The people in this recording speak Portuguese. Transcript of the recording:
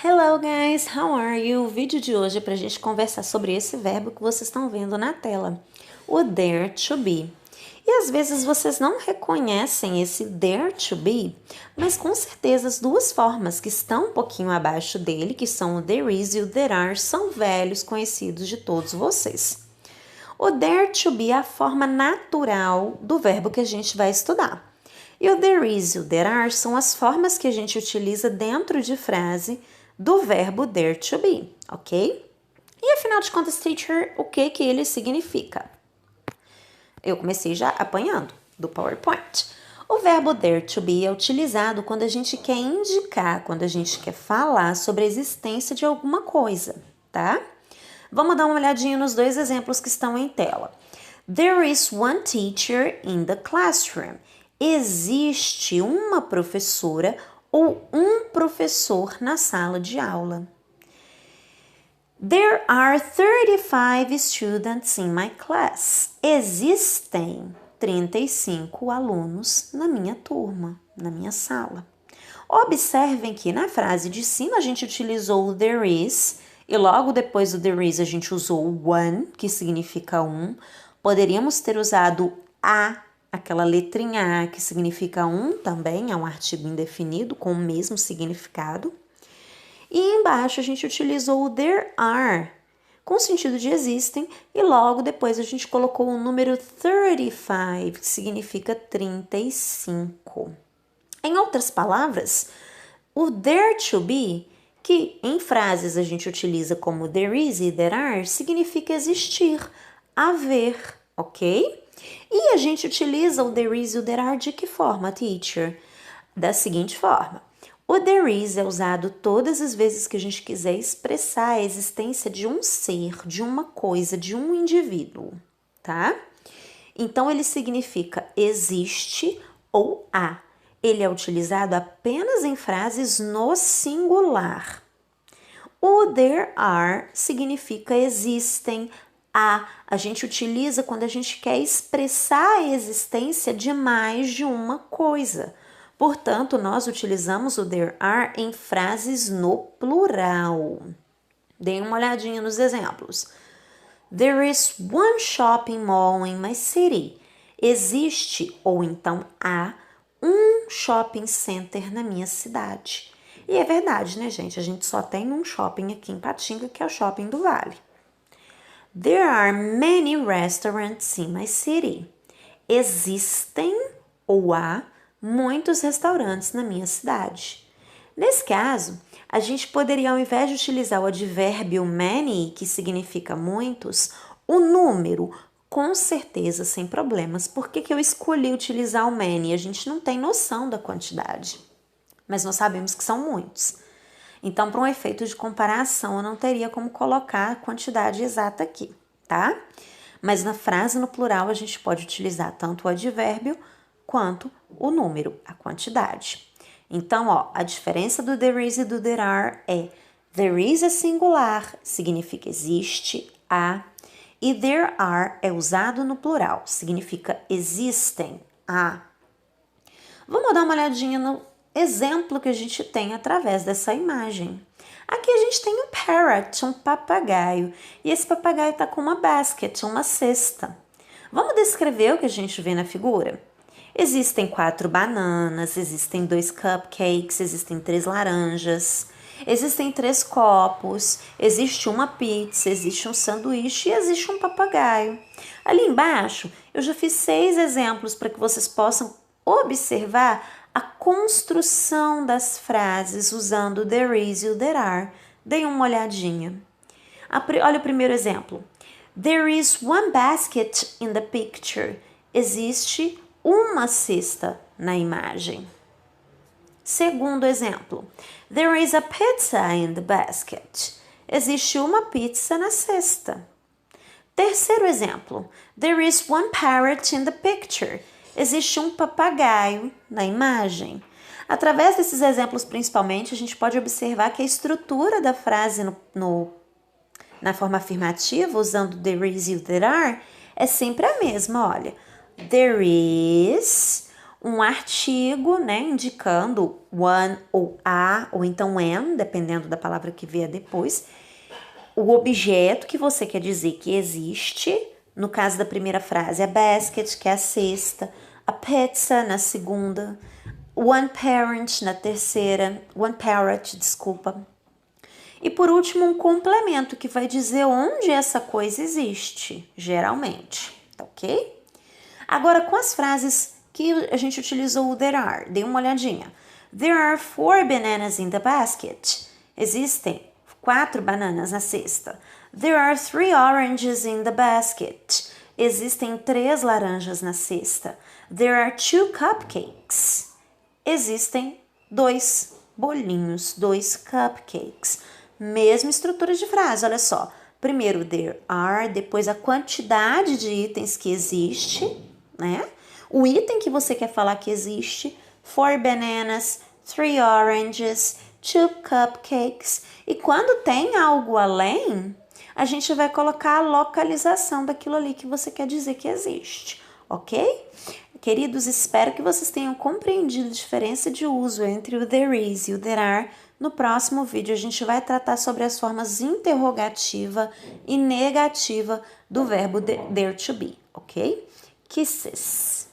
Hello guys, how are you? O vídeo de hoje é para a gente conversar sobre esse verbo que vocês estão vendo na tela, o dare to be. E às vezes vocês não reconhecem esse dare to be, mas com certeza as duas formas que estão um pouquinho abaixo dele, que são o there is e o there are, são velhos conhecidos de todos vocês. O dare to be é a forma natural do verbo que a gente vai estudar. E o there is e o there are são as formas que a gente utiliza dentro de frase do verbo dare to be, ok? E afinal de contas, teacher, o que ele significa? Eu comecei já apanhando do PowerPoint. O verbo dare to be é utilizado quando a gente quer indicar, quando a gente quer falar sobre a existência de alguma coisa, tá? Vamos dar uma olhadinha nos dois exemplos que estão em tela. There is one teacher in the classroom. Existe uma professora ou um professor na sala de aula. There are 35 students in my class. Existem 35 alunos na minha turma, na minha sala. Observem que na frase de cima a gente utilizou o there is e logo depois do there is a gente usou o one, que significa um. Poderíamos ter usado a, aquela letrinha A, que significa um também, é um artigo indefinido com o mesmo significado. E embaixo a gente utilizou o there are, com o sentido de existem, e logo depois a gente colocou o número 35, que significa 35. Em outras palavras, o there to be, que em frases a gente utiliza como there is e there are, significa existir, haver, ok? E a gente utiliza o there is e o there are de que forma, teacher? Da seguinte forma. O there is é usado todas as vezes que a gente quiser expressar a existência de um ser, de uma coisa, de um indivíduo, tá? Então, ele significa existe ou há. Ele é utilizado apenas em frases no singular. O there are significa existem, há. A gente utiliza quando a gente quer expressar a existência de mais de uma coisa. Portanto, nós utilizamos o there are em frases no plural. Deem uma olhadinha nos exemplos. There is one shopping mall in my city. Existe, ou então há, um shopping center na minha cidade. E é verdade, né, gente? A gente só tem um shopping aqui em Patinga, que é o Shopping do Vale. There are many restaurants in my city. Existem, ou há, muitos restaurantes na minha cidade. Nesse caso, a gente poderia, ao invés de utilizar o advérbio many, que significa muitos, o número, com certeza, sem problemas. Por que eu escolhi utilizar o many? A gente não tem noção da quantidade, mas nós sabemos que são muitos. Então, para um efeito de comparação, eu não teria como colocar a quantidade exata aqui, tá? Mas na frase no plural, a gente pode utilizar tanto o advérbio quanto o número, a quantidade. Então, a diferença do there is e do there are é there is é singular, significa existe, há, e there are é usado no plural, significa existem, há. Vamos dar uma olhadinha no exemplo que a gente tem através dessa imagem. Aqui a gente tem um parrot, um papagaio, e esse papagaio está com uma basket, uma cesta. Vamos descrever o que a gente vê na figura? Existem 4 bananas, existem 2 cupcakes, existem 3 laranjas, existem 3 copos, existe uma pizza, existe um sanduíche e existe um papagaio. Ali embaixo eu já fiz 6 exemplos para que vocês possam observar a construção das frases usando o there is e o there are. Deem uma olhadinha. Olha o primeiro exemplo. There is one basket in the picture. Existe uma cesta na imagem. Segundo exemplo. There is a pizza in the basket. Existe uma pizza na cesta. Terceiro exemplo. There is one parrot in the picture. Existe um papagaio na imagem. Através desses exemplos, principalmente, a gente pode observar que a estrutura da frase na forma afirmativa, usando there is e o there are, é sempre a mesma, olha. There is um artigo, né, indicando one ou a, ou então an, dependendo da palavra que vier depois, o objeto que você quer dizer que existe, no caso da primeira frase, a basket, que é a cesta, a pizza na segunda, one parent na terceira, one parrot, desculpa. E por último, um complemento que vai dizer onde essa coisa existe, geralmente, tá ok? Agora, com as frases que a gente utilizou o there are, dê uma olhadinha. There are 4 bananas in the basket. Existem 4 bananas na cesta. There are 3 oranges in the basket. Existem 3 laranjas na cesta. There are 2 cupcakes. Existem 2 bolinhos, 2 cupcakes. Mesma estrutura de frase, olha só. Primeiro there are, depois a quantidade de itens que existe, né? O item que você quer falar que existe, 4 bananas, 3 oranges, 2 cupcakes. E quando tem algo além, a gente vai colocar a localização daquilo ali que você quer dizer que existe, ok? Queridos, espero que vocês tenham compreendido a diferença de uso entre o there is e o there are. No próximo vídeo, a gente vai tratar sobre as formas interrogativa e negativa do verbo there to be, ok? Kisses.